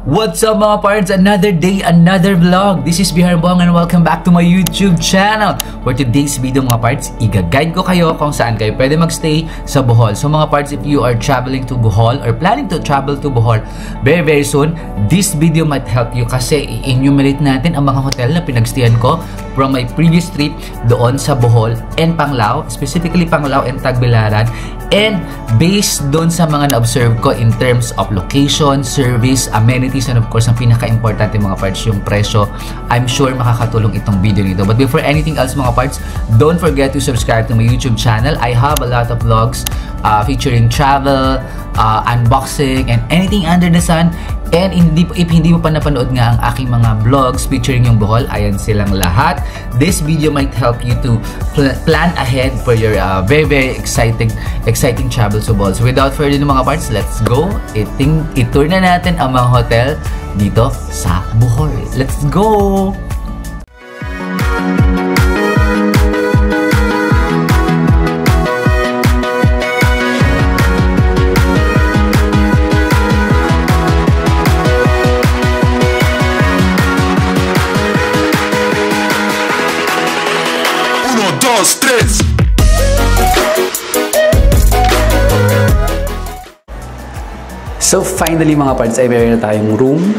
What's up mga pards? Another day, another vlog. This is Bihar Bong and welcome back to my YouTube channel. For today's video mga pards, i-guide ko kayo kung saan kayo pwede magstay sa Bohol. So mga pards, if you are traveling to Bohol or planning to travel to Bohol very soon, this video might help you kasi i-enumerate natin ang mga hotel na pinagstayan ko from my previous trip doon sa Bohol and Panglao, specifically Panglao and Tagbilaran. And based doon sa mga na-observe ko in terms of location, service, amenities, and of course, ang pinaka-importante mga parts, yung presyo, I'm sure makakatulong itong video nito. But before anything else mga parts, don't forget to subscribe to my YouTube channel. I have a lot of vlogs featuring travel, unboxing, and anything under the sun. And if hindi mo pa napanood nga ang aking mga vlogs featuring yung Bohol, ayan silang lahat. This video might help you to plan ahead for your very exciting travel to Bohol. So without further ado mga parts, let's go. I-tour na natin ang mga hotel dito sa Bohol. Let's go! So finally mga pards, ay meron na tayong room.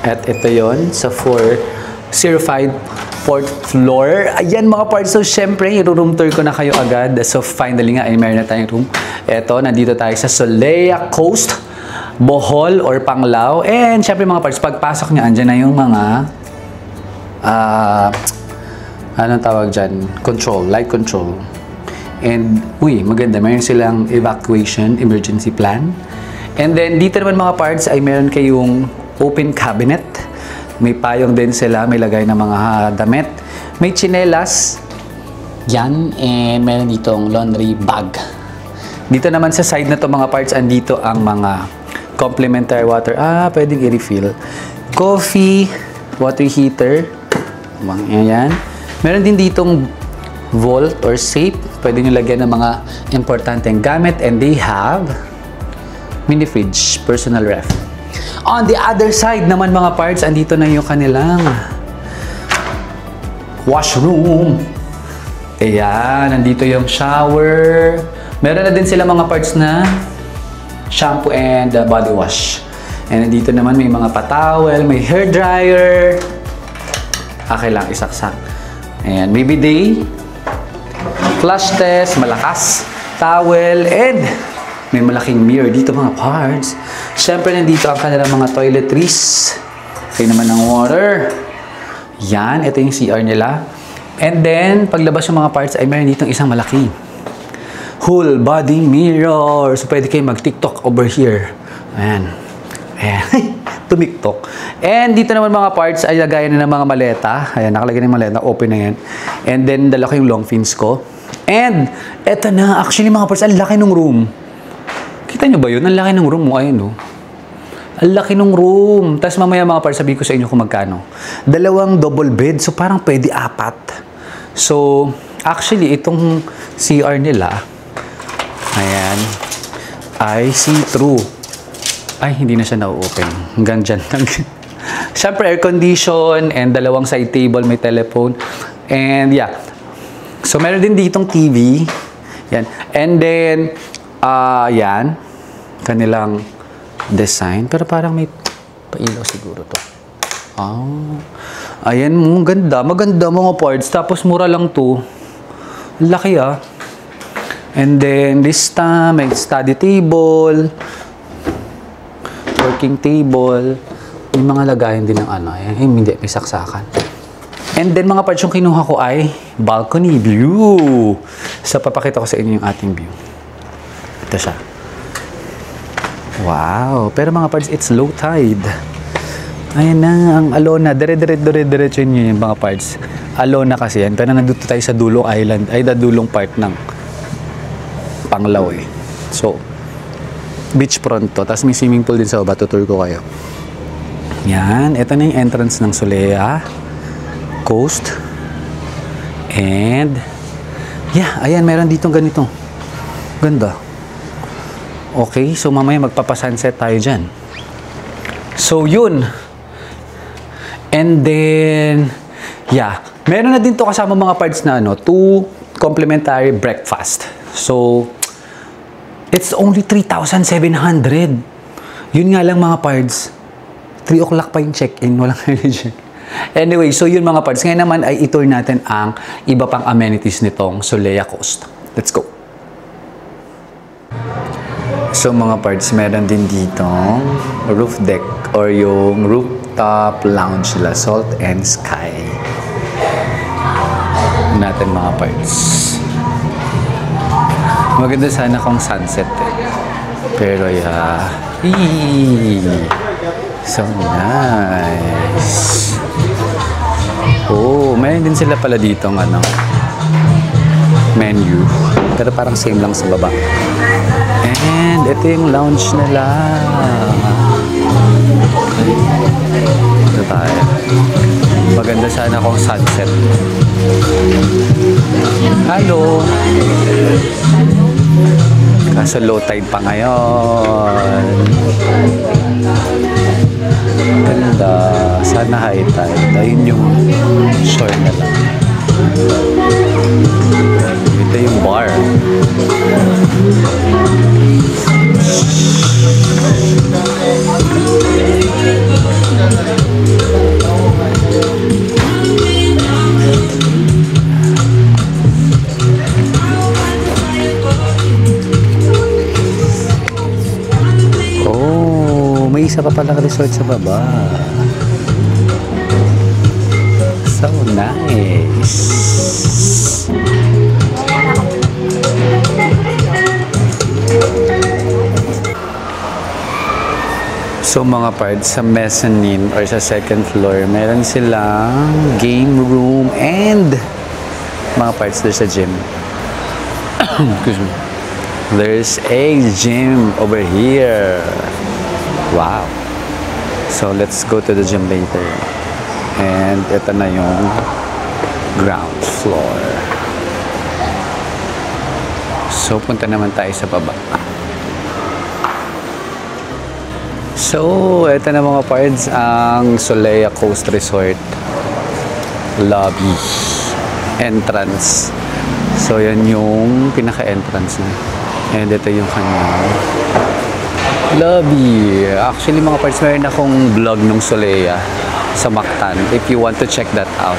At ito yon sa 405 4th floor. Ayan mga pards, so syempre i-room tour ko na kayo agad. So finally nga ay meron na tayong room. Ito, nandito tayo sa Solea Coast, Bohol or Panglao. And syempre mga pards, pagpasok niya, andyan na yung mga anong tawag dyan? Control, light control. And, maganda. Mayroon silang evacuation, emergency plan. And then, dito naman mga parts ay meron kayong open cabinet. May payong din sila, may lagay ng mga damit. May tsinelas. Yan. And meron ditong laundry bag. Dito naman sa side na to mga parts, andito ang mga complimentary water. Pwedeng i-refill. Coffee, water heater. Ayan. Meron din ditong vault or safe. Pwede nyo lagyan ng mga importanteng gamit. And they have mini fridge, personal ref. On the other side naman mga parts, andito na yung kanilang washroom. Ayan, nandito yung shower. Meron na din sila mga parts na shampoo and body wash. And nandito naman may mga patawel, may hair dryer. Okay lang, isaksak. Ayan, may bidet, flush test, malakas, towel, and may malaking mirror dito mga parts. Siyempre, nandito ang kanilang mga toiletries. Kaya naman ng water. Yan, ito yung CR nila. And then, paglabas yung mga parts, ay meron ditong isang malaki whole body mirror. So, pwede kayo mag-TikTok over here. Ayan. Ayan. Tumiktok. And dito naman mga parts ay lagayan na ng mga maleta. Ayan, nakalagay na yung maleta. Open na yan. And then, dala ko yung long fins ko. And, eto na. Actually, mga parts, ang laki ng room. Kita nyo ba yun? Ang laki ng room mo. Ayun, no? Ang laki ng room. Tapos mamaya mga parts, sabihin ko sa inyo kung magkano. 2 double bed. So, parang pwede 4. So, actually, itong CR nila, ayan, ay see-through. Ay, hindi na siya na-open. Hanggang dyan. Siyempre, air condition and 2 side table, may telephone. And yeah. So, meron din ditong TV. Yan. And then, yan. Kanilang design. Pero parang may pailaw siguro to. Ayan mo. Ganda. Maganda mga parts. Tapos, mura lang to. Laki And then, this time, may study table. Working table, may mga lagayan din ng hindi, may saksakan. And then mga parts, yung kinuha ko ay balcony view. So, papakita ko sa inyo yung ating view. Ito siya. Wow! Pero mga parts, it's low tide. Ayan na, ang Alona. Dire-diretso yun yung mga parts. Alona kasi yan. Pero nandito tayo sa dulong island, ay dulong part ng Panglao So, beachfront to. Tapos may swimming pool din sa baba. Tutur ko kayo. Yan. Ito na yung entrance ng Solea Coast. And, yeah. Ayan, meron ditong ganito. Ganda. Okay. So, mamaya magpapasunset tayo dyan. So, yun. And then, yeah. Meron na din to kasama mga parts na 2 complimentary breakfast. So, it's only 3,700. Yun nga lang mga parts. 3 o'clock pa yung check-in. Walang religion. Anyway, so yun mga parts. Ngayon naman ay itour natin ang iba pang amenities nitong Solea Coast. Let's go! So mga parts, meron din dito roof deck or yung rooftop lounge nila, Salt and Sky. Natin mga parts. Maganda sana kung sunset eh. Pero yeah. So nice. Oh, mayroon din sila pala dito ng menu. Pero parang same lang sa baba. And ito yung lounge nila. Ito tayo. Maganda sana kung sunset. Hello. Kaso low tide pa ngayon. Ganda. Sana high tide. Ayun yung shore na lang. Ito yung bar. Oh, may isa pa palang resort sa baba. So nice. So mga parts, sa mezzanine or sa second floor, meron silang game room and mga parts, there's a gym. Excuse me. There's a gym over here. Wow. So let's go to the gym later. And ito na yung ground floor. So punta naman tayo sa baba. So, ito na mga parts ang Solea Coast Resort lobby entrance. So, yan yung pinaka-entrance na. And ito yung kanyang lobby. Actually, mga parts, mayroon akong vlog ng Solea sa Mactan. If you want to check that out,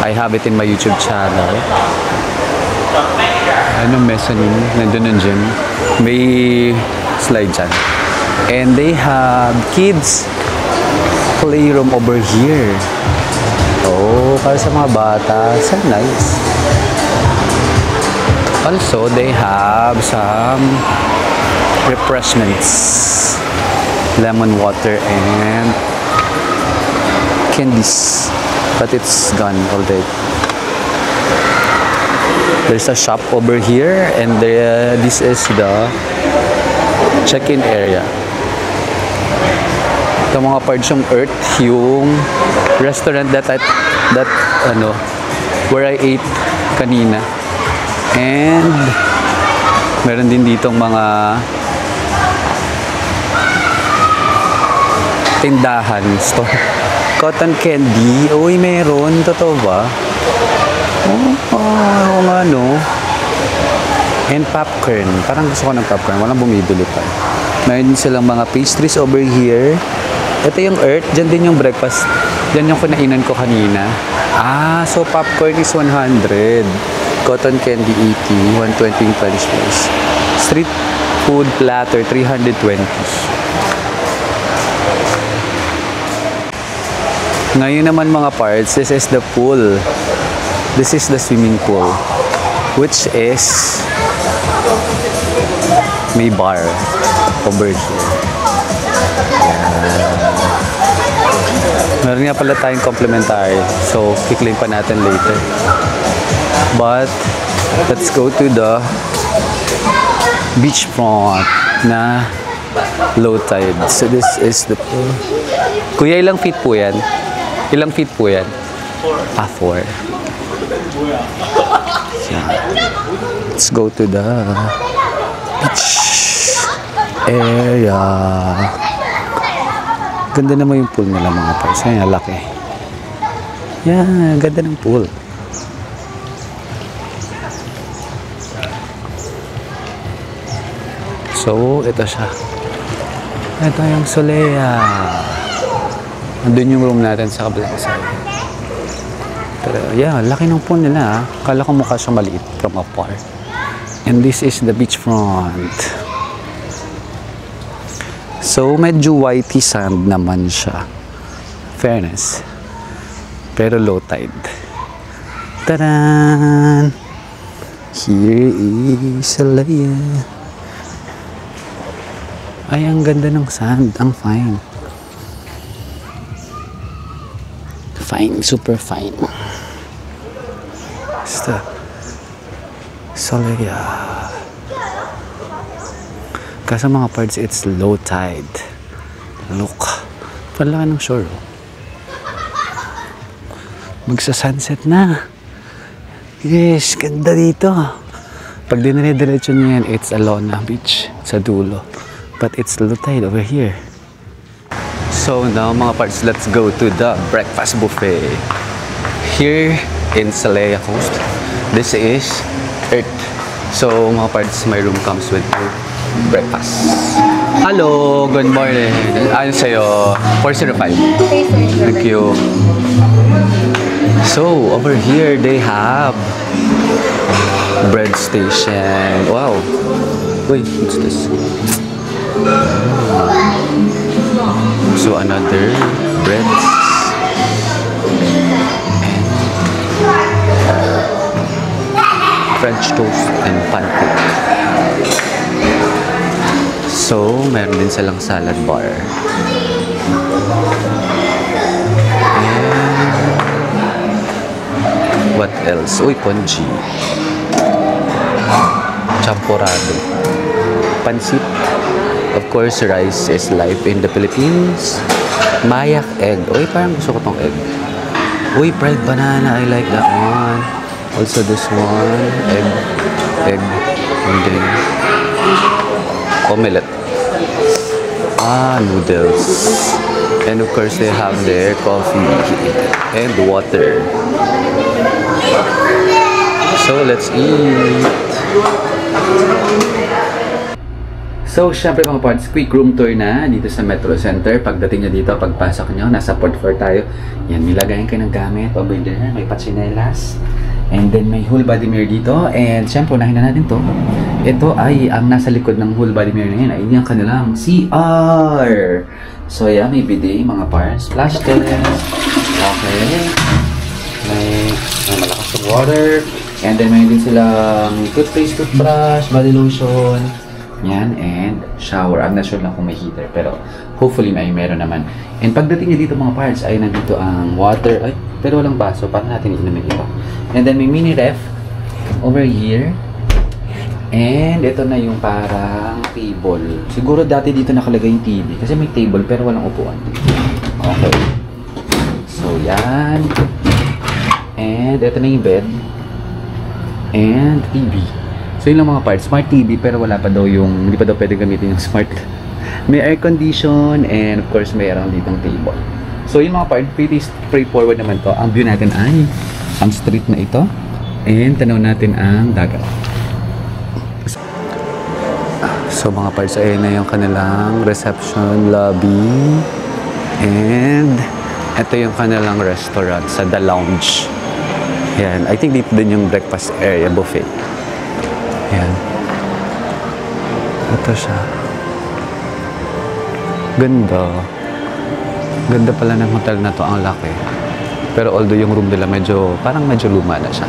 I have it in my YouTube channel. Anong mezzanine? Nandun yung gym. May slide dyan. And they have kids playroom over here. Oh, para sa mga bata. So nice. Also, they have some refreshments. Lemon water and candies. But it's gone already. There's a shop over here and this is the check-in area. Ito mga parts yung Earth, yung restaurant where I ate kanina. And meron din ditong mga tindahan, store. Cotton candy. Uy, meron. Totoo ba? Oo nga, no? And popcorn. Parang gusto ko ng popcorn. Walang bumibili pa. Mayroon din silang mga pastries over here. Ito yung Earth. Diyan din yung breakfast. Diyan yung kinainan ko kanina. Ah, so popcorn is 100. Cotton candy 80. 120 yung French fries. Street food platter 320. Ngayon naman mga parts, this is the pool. This is the swimming pool. Which is may bar over here. Meron nga pala tayong complimentary. So, kiklaim pa natin later. But, let's go to the beachfront na low tide. So, this is the pool. Kuya, ilang feet po yan? Ilang feet po yan? 4. 4. Let's go to the beach area. Ganda naman yung pool nila mga parts. Ayan, laki. Yan, ganda ng pool. So, ito siya. Ito yung Solea. Nandun yung room natin sa kabilang side. Pero, yeah, laki ng pool nila. Kala ko mukha siya maliit from afar. And this is the beachfront. So, medyo whitey sand naman siya. Fairness. Pero low tide. Taran! Here is Solea. Ay, ang ganda ng sand. Ang fine. Fine. Super fine. Basta. Solea. Kasi mga parts, it's low tide. Look. Palaki ng shore. Magsa-sunset na. Yes, ganda dito. Pag dinire-diretso niya yan, it's Alona Beach sa dulo. But it's low tide over here. So now mga parts, let's go to the breakfast buffet. Here in Solea Coast. This is Earth. So mga parts, my room comes with breakfast. Hello, good morning. Ano sa'yo? 405. Thank you. So over here they have bread station. Wow. Wait, what's this? So another breads and French toast and pancake. So meron din silang salad bar. And what else? Uy, congee. Champorado. Pansit. Of course, rice is life in the Philippines. Mayak egg. Uy, parang gusto ko tong egg. Uy, fried banana. I like that one. Also this one. Egg. And then omelette. Noodles. And of course, they have their coffee and water. So, let's eat. So, syempre mga parts, quick room tour na dito sa Metro Center. Pagdating nyo dito, pagpasok nyo, nasa 4th floor tayo. Yan, nilagayan kayo ng gamit. Over there, may patsinelas. And then, may whole body mirror dito. And syempre, unahin na natin to. Ito ay ang nasa likod ng whole body mirror na yun. Ay, yung kanilang CR. So, yan, may bidet, mga parts. Flash test. Okay. May malakas ng water. And then, may din silang toothpaste, toothbrush, body lotion. Yan, and shower. I'm not sure lang kung may heater, pero hopefully meron naman. And pagdating niya dito mga parts, ay nandito ang water. Ay, pero walang baso. Paano natin inumin ito? And then may mini ref over here. And ito na yung parang table. Siguro dati dito nakalagay yung TV. Kasi may table, pero walang upuan. Okay. So, yan. And ito na yung bed. And TV. So yun lang mga parts, smart TV pero wala pa daw yung, hindi pa daw pwede gamitin yung smart. May air condition and of course mayroon ditong table. So yun mga parts, pretty straightforward naman to. Ang view natin ay ang street na ito and tanaw natin ang dagat. So mga parts, ayun na yung kanilang reception lobby and ito yung kanilang restaurant sa The Lounge. Yan, I think dito din yung breakfast area buffet. Yan. Ito siya. Ganda. Ganda pala ng hotel na to. Ang laki. Pero although yung room nila parang medyo luma na siya.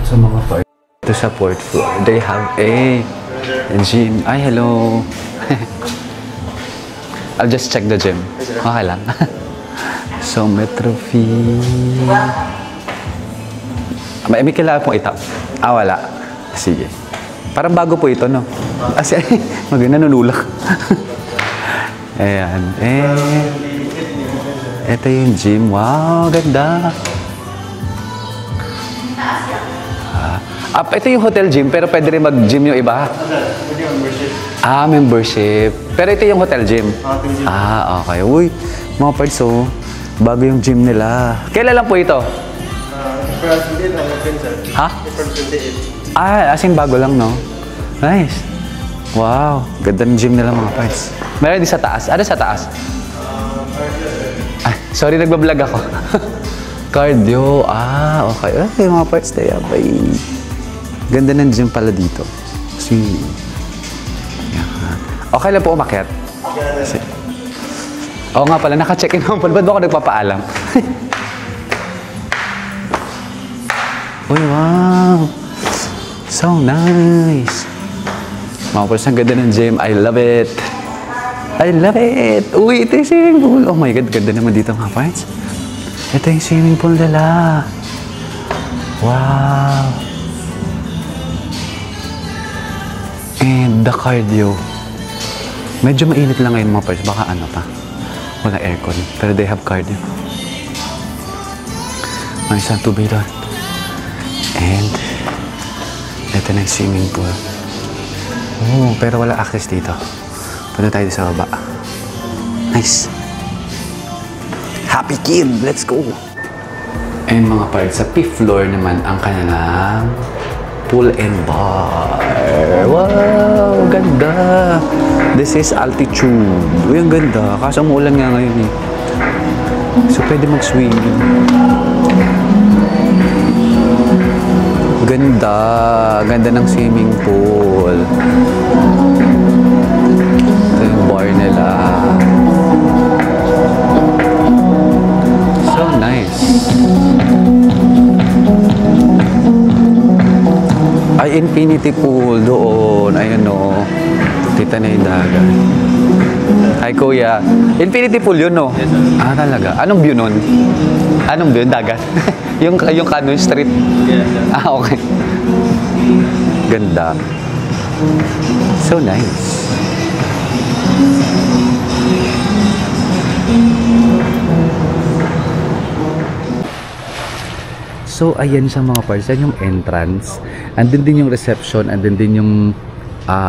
So mga part. Ito sa 4th floor. They have a gym. Ay, hello. I'll just check the gym. Okay lang. So, Metro fee. May kailangan pong itap. Wala. Sige. Parang bago po ito, no? Kasi, nanunulak. Ayan. Ito yung gym. Wow, ganda. Ito yung hotel gym, pero pwede rin mag-gym yung iba? Pwede membership. Membership. Pero ito yung hotel gym? Hotel gym. Okay. Uy, mga parts, bago yung gym nila. Kailan lang po ito? April 28 ang open, sir. Ha? April 28. As in bago lang, no? Nice. Wow, ganda ng gym nila mga parts. Meron din sa taas. Ano sa taas? Sorry, nagbablog ako. Cardio. Okay. Okay, mga parts tayo. Ganda ng gym pala dito. Okay lang po umakyat. Oo nga pala, naka-check-in naman pala. Ba't ba ako nagpapaalam? Uy, wow. So nice. Mga parts, ang ganda ng gym. I love it. I love it. Uy, ito yung swimming pool. Oh my God, ganda naman dito mga parts. Ito yung swimming pool nila. Wow. And the cardio. Medyo mainit lang ngayon mga parts. Baka ano pa. Wala aircon. Pero they have cardio. May isang tubig doon. And ito na yung swimming pool. Pero wala access dito. Punta tayo sa baba. Nice. Happy kid! Let's go! And mga parts, sa 5th floor naman ang kanilang pool and bar. Wow! Ganda! This is altitude. Uy, ang ganda. Kaso umuulan nga ngayon eh. So, pwede mag-swim. Ganda. Ganda ng swimming pool. Ito yung bar nila. So nice. Ay, infinity pool doon. Ayun o. Kita na yung dagat. Hi, kuya. Infinity pool yun, no? Yes, sir. Talaga. Anong view nun? Anong view? Dagat? yung Canyon Street? Yes, sir. Okay. Ganda. So nice. So, ayan siya mga parts. Yan yung entrance. Andun din yung reception. Andun din yung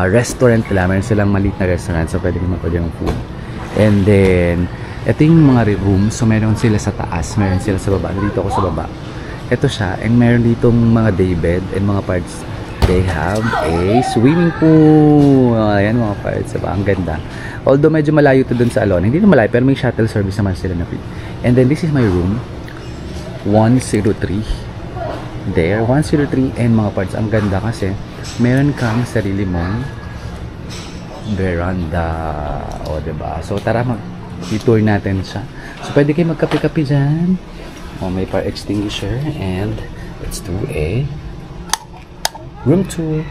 restaurant nila. Meron silang maliit na restaurant. So, pwede naman pwede yung food. And then, ito yung mga rooms. So, meron sila sa taas. Meron sila sa baba. Dito ako sa baba. Ito siya. And meron ditong mga day bed. And mga parts, they have a swimming pool. Ayan mga parts. Diba? Ang ganda. Although, medyo malayo to dun sa Alon. Hindi na malayo. Pero may shuttle service naman sila na free. And then, this is my room. 103 there, 103 and mga parts, ang ganda kasi meron kang sarili mong veranda, diba? So tara mag-tour natin siya. So pwede kayo magkape-kape dyan. May fire extinguisher and let's do a room tour.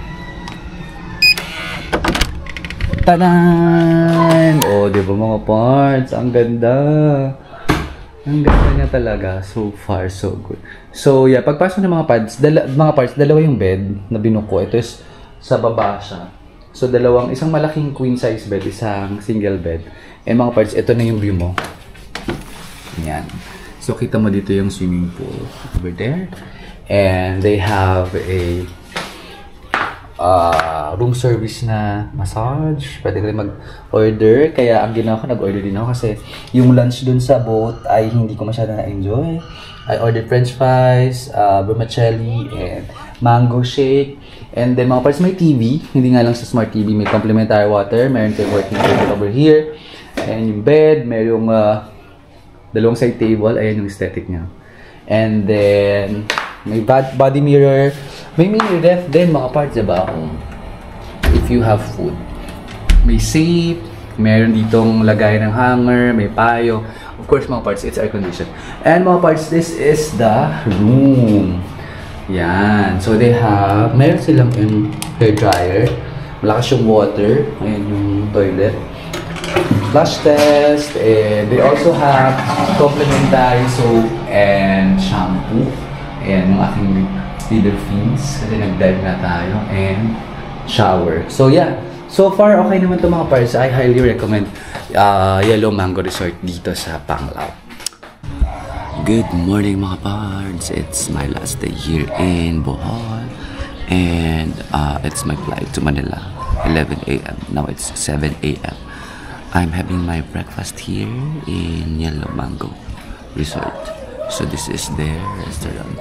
Tadan! Diba mga parts, ang ganda. Ang ganda niya talaga. So far, so good. So, yeah. Pagpasok ng mga parts, dalawa yung bed na binuko. Ito is sa baba siya. So, isang malaking queen size bed, isang single bed. And mga parts, ito na yung view mo. Yan. So, kita mo dito yung swimming pool over there. And they have a room service na massage. Pwede ka rin mag-order. Kaya ang ginawa ko, nag-order din ako kasi yung lunch dun sa boat ay hindi ko masyado na-enjoy. I ordered french fries, vermicelli, and mango shake. And then mga parts, may TV. Hindi nga lang sa smart TV. May complimentary water. Meron kayong working table over here. And yung bed. Merong dalawang side table. Ayan yung aesthetic niya. And then may body mirror. May mini ref din mga parts, diba? If you have food. May safe. Meron ditong lagay ng hanger. May payo. Of course, mga parts, it's air conditioned. And mga parts, this is the room. Yan. So, they have, meron silang yung hair dryer. Malakas yung water. Ayan yung toilet. Flush test. And they also have complimentary soap and shampoo. Ayan yung aking leader fins. Kasi nag-dive na tayo. And shower. So, yeah. So far, okay naman ito mga parts. I highly recommend Yellow Mango Resort dito sa Panglao. Good morning mga parts. It's my last day here in Bohol. And it's my flight to Manila, 11 a.m. Now it's 7 a.m. I'm having my breakfast here in Yellow Mango Resort. So this is their restaurant.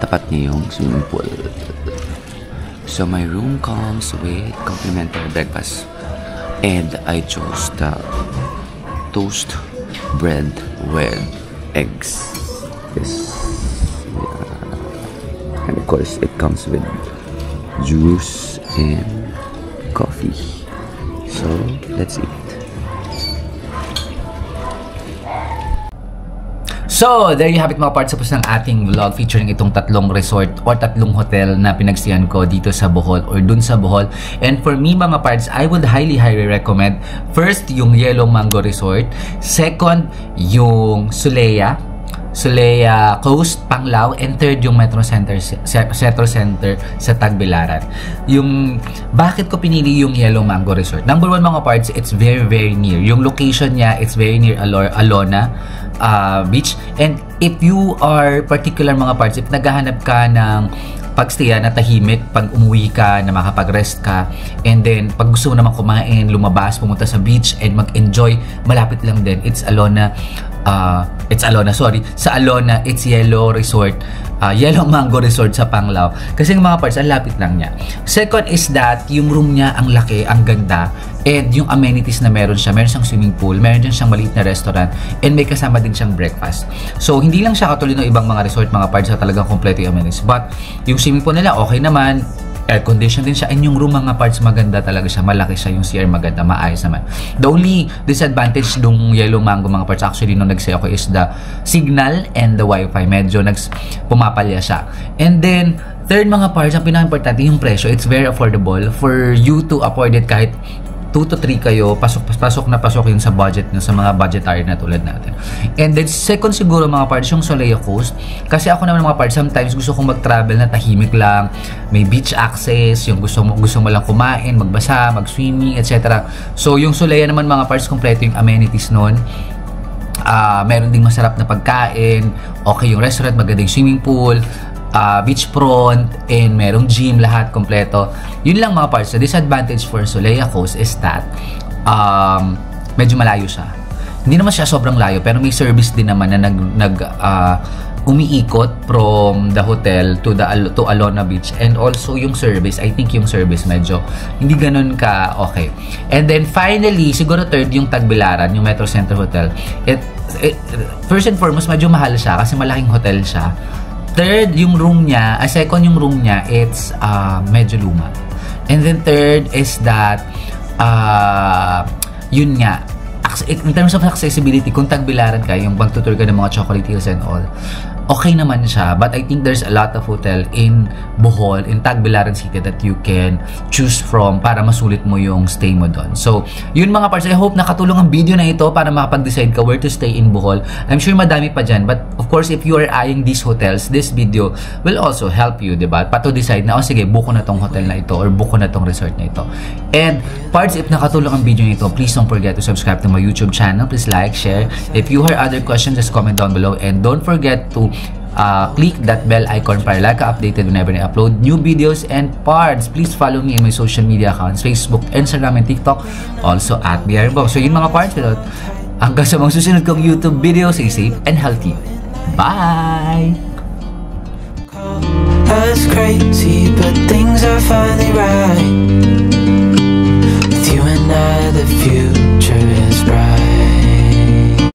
Tapat niya yung swimming pool. So my room comes with complimentary breakfast. And I chose the toast bread with eggs. Yes. Yeah. And of course it comes with juice and coffee. So let's eat. So, there you have it mga parts. Tapos ng ating vlog featuring itong tatlong resort or tatlong hotel na pinagsiyan ko dito sa Bohol or dun sa Bohol. And for me mga parts, I would highly recommend first yung Yellow Mango Resort. Second, yung Sulea Coast, Panglao, and third yung Metro Center sa Tagbilaran. Yung bakit ko pinili yung Yellow Mango Resort? Number one mga parts, it's very near. Yung location niya, it's very near Alona Beach. And if you are particular mga parts, if naghahanap ka ng pagstaya na tahimik, pag umuwi ka, na makapag-rest ka, and then pag gusto mo naman kumain, lumabas, pumunta sa beach, and mag-enjoy, malapit lang din. Sa Alona, it's Yellow Resort, Yellow Mango Resort sa Panglao. Kasi yung mga parts, ang lapit lang niya. Second is that, yung room niya, ang laki, ang ganda, and yung amenities na meron siya, meron siyang swimming pool, meron din siyang maliit na restaurant, and may kasama din siyang breakfast. So, hindi lang siya katulad ng ibang mga resort, mga parts na talagang kompleto yung amenities. But, yung swimming pool nila, okay naman, air condition din siya, and yung room mga parts maganda talaga siya, malaki siya, yung CR maganda, maayos naman. The only disadvantage nung Yellow Mango mga parts actually nung nag-stay ako is the signal and the wifi, medyo pumapalya siya. And then third mga parts, ang pinaka-importante yung presyo, it's very affordable for you to afford it. Kahit 2 to 3 kayo, pasok yun sa budget nyo, sa mga budgetary na tulad natin. And then second siguro mga parts, yung Sulea Coast. Kasi ako naman mga parts, sometimes gusto kong mag-travel na tahimik lang, may beach access, yung gusto mo lang kumain, magbasa, mag-swimming, etc. So yung Sulea naman mga parts, kompleto yung amenities nun. Meron ding masarap na pagkain, okay yung restaurant, magandang swimming pool, beachfront, and merong gym, lahat kompleto. Yun lang mga parts. The disadvantage for Sulea Coast is that medyo malayo siya. Hindi naman siya sobrang layo, pero may service din naman na umiikot from the hotel to Alona Beach. And also yung service, I think yung service medyo hindi ganun ka okay. And then finally, siguro third yung Tagbilaran, yung Metro Center Hotel. First and foremost, medyo mahal siya kasi malaking hotel siya. Third, yung room niya, second yung room niya, it's medyo luma. And then third is that, yun nga, in terms of accessibility, kung Tagbilaran ka, yung pagtutur ka ng mga chocolate hills and all, okay naman siya. But I think there's a lot of hotel in Bohol, in Tagbilaran City that you can choose from para masulit mo yung stay mo doon. So, yun mga parts. I hope nakatulong ang video na ito para makapag-decide ka where to stay in Bohol. I'm sure madami pa dyan. But of course, if you are eyeing these hotels, this video will also help you, diba? Pa to decide na, sige, buko na tong hotel na ito or buko na tong resort na ito. And parts, if nakatulong ang video na ito, please don't forget to subscribe to my YouTube channel. Please like, share. If you have other questions, just comment down below. And don't forget to click that bell icon para like updated whenever I upload new videos. And parts, please follow me in my social media accounts, Facebook, Instagram, and TikTok, also at BRBong. So yun mga parts, hanggang sa mga susunod kong YouTube video, stay safe and healthy. Bye! Us crazy, but things are finally right.